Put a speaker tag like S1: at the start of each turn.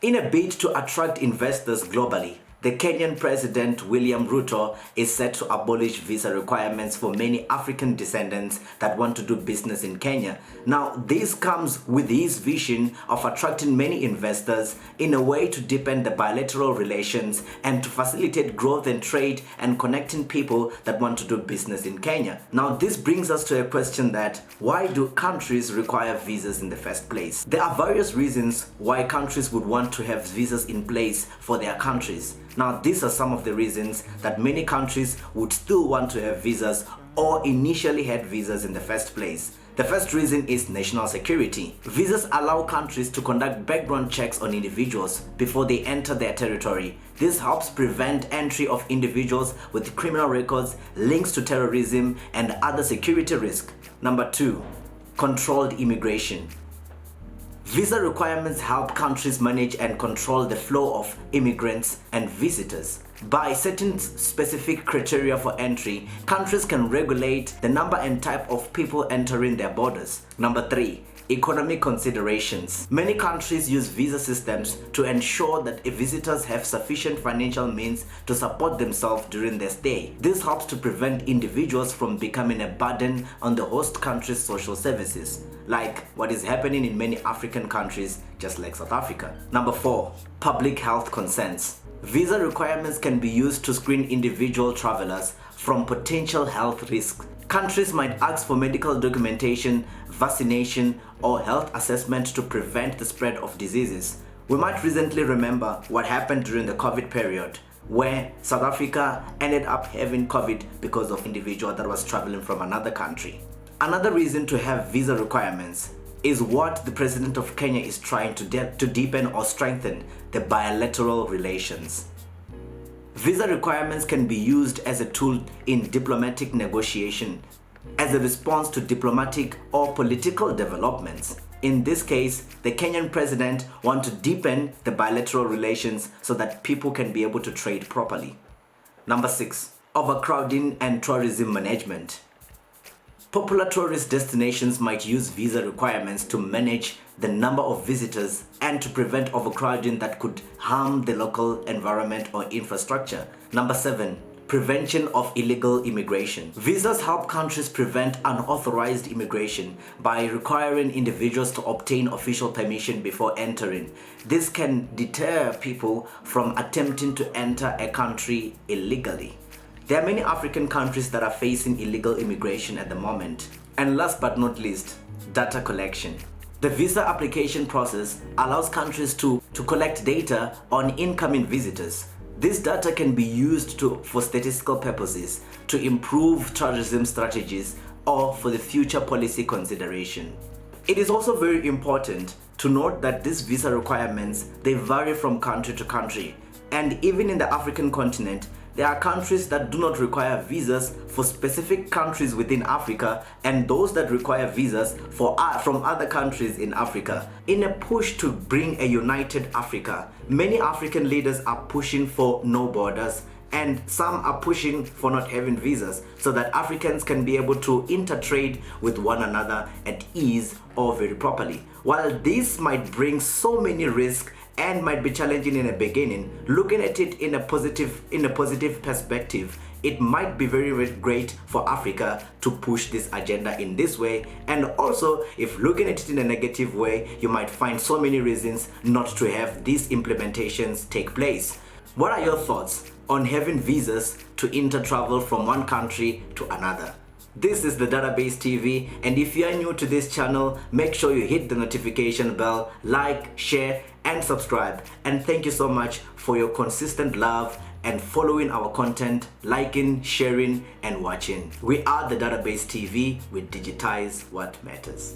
S1: In a bid to attract investors globally, the Kenyan President William Ruto is set to abolish visa requirements for many African descendants that want to do business in Kenya. Now, this comes with his vision of attracting many investors in a way to deepen the bilateral relations and to facilitate growth and trade and connecting people that want to do business in Kenya. Now, this brings us to a question that why do countries require visas in the first place? There are various reasons why countries would want to have visas in place for their countries. Now, these are some of the reasons that many countries would still want to have visas or initially had visas in the first place. The first reason is national security. Visas allow countries to conduct background checks on individuals before they enter their territory. This helps prevent entry of individuals with criminal records, links to terrorism, and other security risks. Number 2, controlled immigration. Visa requirements help countries manage and control the flow of immigrants and visitors. By setting specific criteria for entry, countries can regulate the number and type of people entering their borders. Number 3, economic considerations. Many countries use visa systems to ensure that visitors have sufficient financial means to support themselves during their stay. This helps to prevent individuals from becoming a burden on the host country's social services, like what is happening in many African countries, just like South Africa. Number 4, public health concerns. Visa requirements can be used to screen individual travelers from potential health risks. Countries might ask for medical documentation, vaccination, or health assessment to prevent the spread of diseases. We might recently remember what happened during the COVID period, where South Africa ended up having COVID because of an individual that was traveling from another country. Another reason to have visa requirements is what the president of Kenya is trying to deepen or strengthen the bilateral relations. Visa requirements can be used as a tool in diplomatic negotiation as a response to diplomatic or political developments. In this case, the Kenyan president wants to deepen the bilateral relations so that people can be able to trade properly. Number 6, overcrowding and tourism management. Popular tourist destinations might use visa requirements to manage the number of visitors and to prevent overcrowding that could harm the local environment or infrastructure. Number 7, prevention of illegal immigration. Visas help countries prevent unauthorized immigration by requiring individuals to obtain official permission before entering. This can deter people from attempting to enter a country illegally. There are many African countries that are facing illegal immigration at the moment. And last but not least, data collection. The visa application process allows countries to collect data on incoming visitors. This data can be used for statistical purposes, to improve tourism strategies, or for the future policy consideration. It is also very important to note that these visa requirements, they vary from country to country. And even in the African continent, there are countries that do not require visas for specific countries within Africa and those that require visas from other countries in Africa. In a push to bring a united Africa, many African leaders are pushing for no borders, and some are pushing for not having visas so that Africans can be able to intertrade with one another at ease or very properly. While this might bring so many risks and might be challenging in the beginning, looking at it in a positive perspective, it might be very, very great for Africa to push this agenda in this way. And also, if looking at it in a negative way, you might find so many reasons not to have these implementations take place. What are your thoughts on having visas to intertravel from one country to another? This is the Database TV, and if you are new to this channel, make sure you hit the notification bell, like, share, and subscribe. And thank you so much for your consistent love and following our content, liking, sharing, and watching. We are the Database TV. We digitize what matters.